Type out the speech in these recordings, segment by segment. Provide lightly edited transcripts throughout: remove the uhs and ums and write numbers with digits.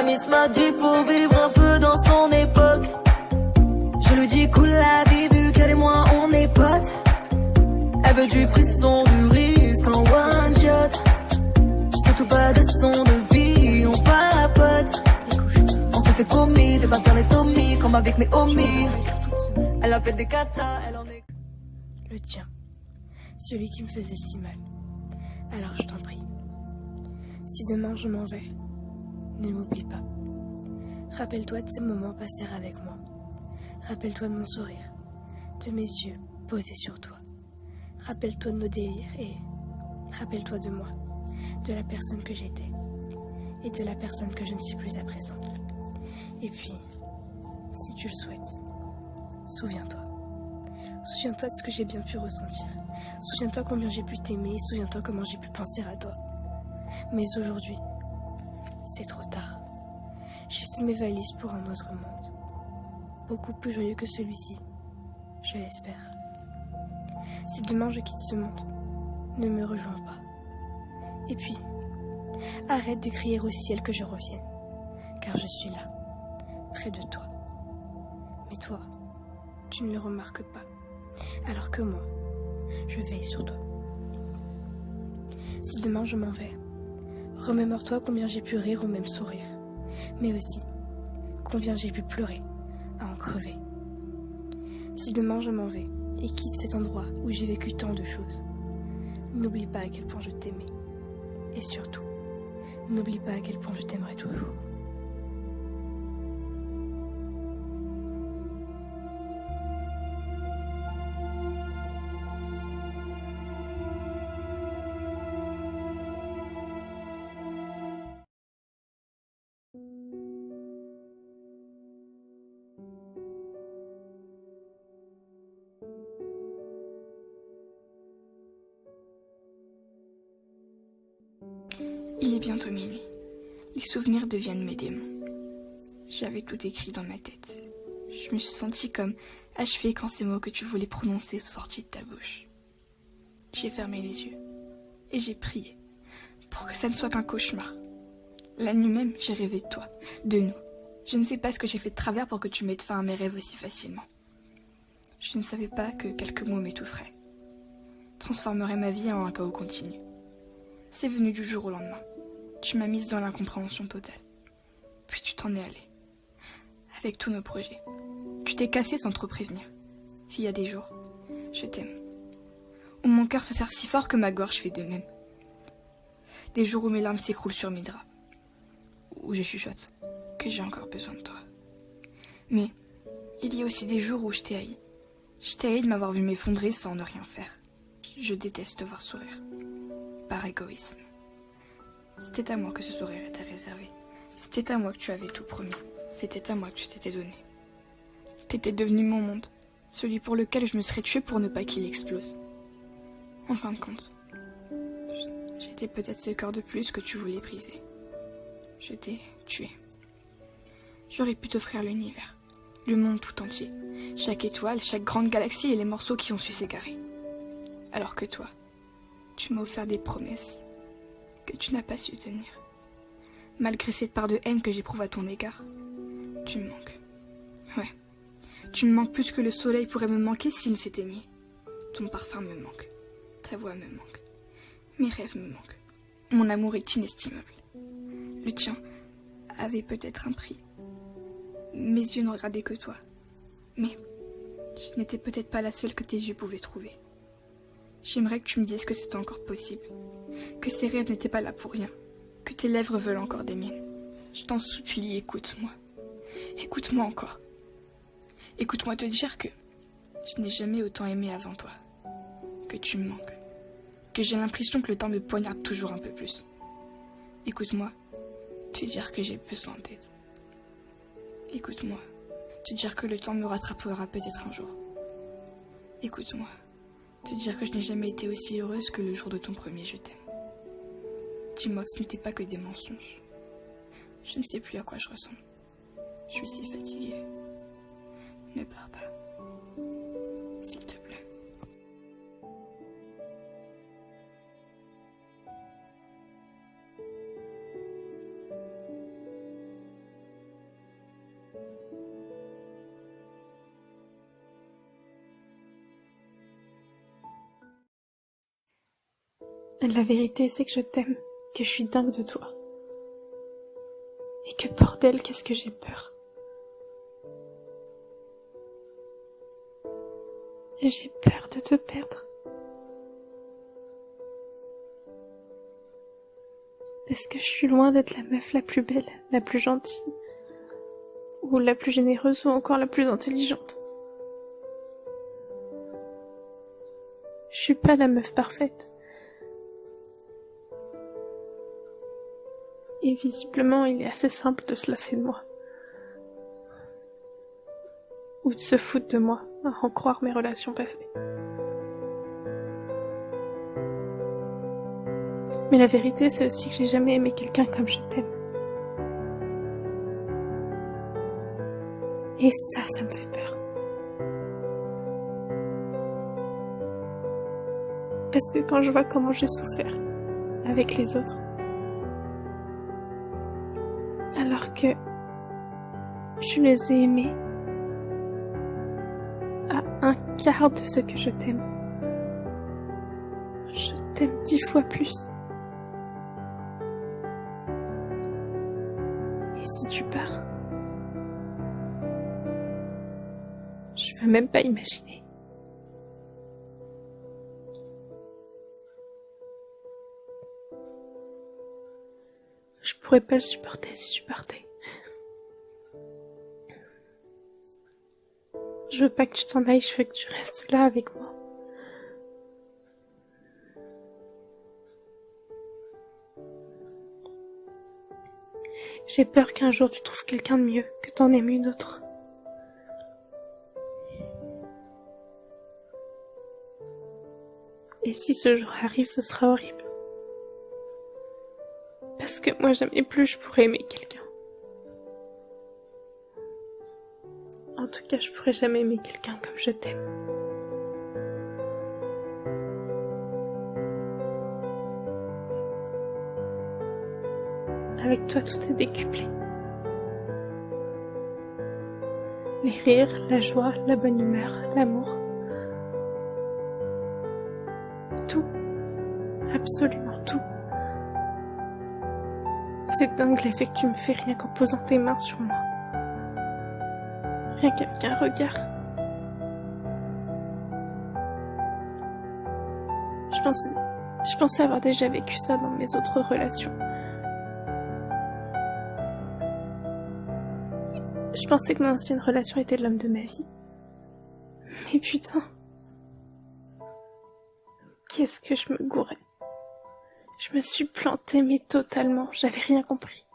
miss m'a dit faut vivre un peu dans son époque. Je lui dis cool la vie vu qu'elle et moi on est potes. Elle veut du frisson, du risque en one shot. Surtout pas de son de vie, on papote. On s'était promis de pas faire les tomies comme avec mes homies. Elle a fait des katas, elle en est... Le tien, celui qui me faisait si mal. Alors je t'en prie, si demain je m'en vais, ne m'oublie pas. Rappelle-toi de ces moments passés avec moi. Rappelle-toi de mon sourire, de mes yeux posés sur toi. Rappelle-toi de nos délires et rappelle-toi de moi, de la personne que j'étais et de la personne que je ne suis plus à présent. Et puis, si tu le souhaites, souviens-toi. Souviens-toi de ce que j'ai bien pu ressentir. Souviens-toi combien j'ai pu t'aimer. Souviens-toi comment j'ai pu penser à toi. Mais aujourd'hui, c'est trop tard. J'ai fait mes valises pour un autre monde. Beaucoup plus joyeux que celui-ci, je l'espère. Si demain je quitte ce monde, ne me rejoins pas. Et puis, arrête de crier au ciel que je revienne, car je suis là, près de toi. Mais toi, tu ne le remarques pas. Alors que moi, je veille sur toi. Si demain je m'en vais, remémore-toi combien j'ai pu rire ou même sourire, mais aussi combien j'ai pu pleurer à en crever. Si demain je m'en vais et quitte cet endroit où j'ai vécu tant de choses, n'oublie pas à quel point je t'aimais. Et surtout, n'oublie pas à quel point je t'aimerai toujours. Il est bientôt minuit. Les souvenirs deviennent mes démons. J'avais tout écrit dans ma tête. Je me suis sentie comme achevée quand ces mots que tu voulais prononcer sont sortis de ta bouche. J'ai fermé les yeux et j'ai prié pour que ça ne soit qu'un cauchemar. La nuit même, j'ai rêvé de toi, de nous. Je ne sais pas ce que j'ai fait de travers pour que tu mettes fin à mes rêves aussi facilement. Je ne savais pas que quelques mots m'étoufferaient, transformeraient ma vie en un chaos continu. C'est venu du jour au lendemain. Tu m'as mise dans l'incompréhension totale. Puis tu t'en es allée. Avec tous nos projets. Tu t'es cassée sans trop prévenir. Il y a des jours, je t'aime. Où mon cœur se serre si fort que ma gorge fait de même. Des jours où mes larmes s'écroulent sur mes draps. Où je chuchote que j'ai encore besoin de toi. Mais il y a aussi des jours où je t'ai haï. Je t'ai haï de m'avoir vu m'effondrer sans ne rien faire. Je déteste te voir sourire. Par égoïsme. C'était à moi que ce sourire était réservé. C'était à moi que tu avais tout promis. C'était à moi que tu t'étais donné. T'étais devenu mon monde, celui pour lequel je me serais tuée pour ne pas qu'il explose. En fin de compte, j'étais peut-être ce cœur de plus que tu voulais briser. Je t'ai tué. J'aurais pu t'offrir l'univers, le monde tout entier, chaque étoile, chaque grande galaxie et les morceaux qui ont su s'égarer. Alors que toi, tu m'as offert des promesses que tu n'as pas su tenir. Malgré cette part de haine que j'éprouve à ton égard, tu me manques. Ouais, tu me manques plus que le soleil pourrait me manquer s'il s'éteignait. Ton parfum me manque, ta voix me manque, mes rêves me manquent. Mon amour est inestimable. Le tien avait peut-être un prix. Mes yeux ne regardaient que toi. Mais je n'étais peut-être pas la seule que tes yeux pouvaient trouver. J'aimerais que tu me dises que c'est encore possible, que ces rêves n'étaient pas là pour rien, que tes lèvres veulent encore des miennes. Je t'en supplie, écoute-moi. Écoute-moi encore. Écoute-moi te dire que je n'ai jamais autant aimé avant toi, que tu me manques, que j'ai l'impression que le temps me poignarde toujours un peu plus. Écoute-moi te dire que j'ai besoin d'aide. Écoute-moi te dire que le temps me rattrapera peut-être un jour. Écoute-moi te dire que je n'ai jamais été aussi heureuse que le jour de ton premier je t'aime. Dis-moi que ce n'était pas que des mensonges. Je ne sais plus à quoi je ressemble. Je suis si fatiguée. Ne pars pas. S'il te plaît. La vérité, c'est que je t'aime, que je suis dingue de toi. Et que bordel, qu'est-ce que j'ai peur. J'ai peur de te perdre. Parce que je suis loin d'être la meuf la plus belle, la plus gentille, ou la plus généreuse, ou encore la plus intelligente. Je suis pas la meuf parfaite. Et visiblement, il est assez simple de se lasser de moi. Ou de se foutre de moi, à en croire mes relations passées. Mais la vérité, c'est aussi que j'ai jamais aimé quelqu'un comme je t'aime. Et ça me fait peur. Parce que quand je vois comment j'ai souffert avec les autres, alors que je les ai aimés à un quart de ce que je t'aime. Je t'aime 10 fois plus. Et si tu pars, je veux même pas imaginer. Je pourrais pas le supporter si tu partais. Je veux pas que tu t'en ailles, je veux que tu restes là avec moi. J'ai peur qu'un jour tu trouves quelqu'un de mieux, que t'en aimes une autre. Et si ce jour arrive, ce sera horrible. Parce que moi jamais plus je pourrais aimer quelqu'un. En tout cas, je pourrais jamais aimer quelqu'un comme je t'aime. Avec toi, tout est décuplé. Les rires, la joie, la bonne humeur, l'amour. Tout. Absolument tout. C'est dingue l'effet que tu me fais rien qu'en posant tes mains sur moi. Rien qu'avec un regard. Je pensais avoir déjà vécu ça dans mes autres relations. Je pensais que mon ancienne relation était l'homme de ma vie. Mais putain. Qu'est-ce que je me gourais. Je me suis plantée, mais totalement. J'avais rien compris.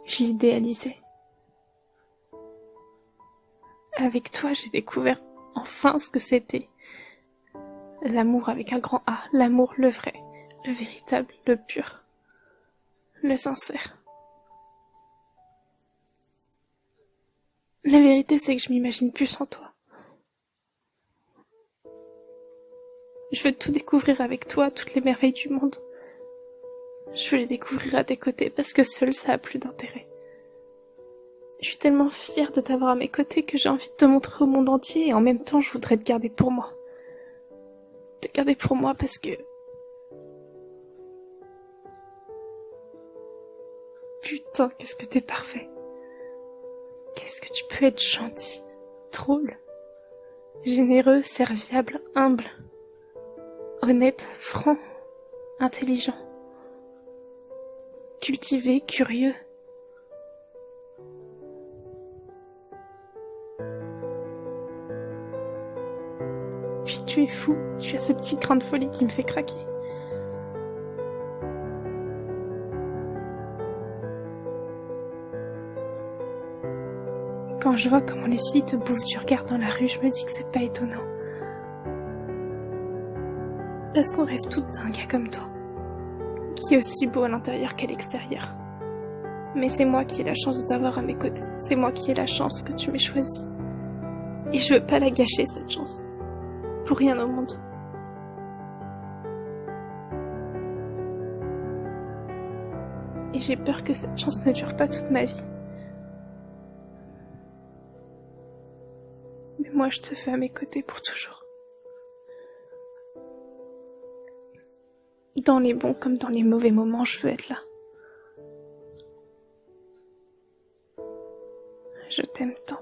Je l'idéalisais. Avec toi, j'ai découvert enfin ce que c'était. L'amour avec un grand A, l'amour le vrai, le véritable, le pur, le sincère. La vérité, c'est que je m'imagine plus sans toi. Je veux tout découvrir avec toi, toutes les merveilles du monde. Je veux les découvrir à tes côtés parce que seul ça a plus d'intérêt. Je suis tellement fière de t'avoir à mes côtés que j'ai envie de te montrer au monde entier et en même temps je voudrais te garder pour moi. Te garder pour moi parce que... Putain, qu'est-ce que t'es parfait. Qu'est-ce que tu peux être gentil, drôle, généreux, serviable, humble, honnête, franc, intelligent, cultivé, curieux. Puis tu es fou, tu as ce petit grain de folie qui me fait craquer. Quand je vois comment les filles te bouffent du regard dans la rue, je me dis que c'est pas étonnant. Parce qu'on rêve toutes d'un gars comme toi, qui est aussi beau à l'intérieur qu'à l'extérieur. Mais c'est moi qui ai la chance de t'avoir à mes côtés. C'est moi qui ai la chance que tu m'aies choisi. Et je veux pas la gâcher, cette chance. Pour rien au monde. Et j'ai peur que cette chance ne dure pas toute ma vie. Mais moi, je te veux à mes côtés pour toujours. Dans les bons comme dans les mauvais moments, je veux être là. Je t'aime tant.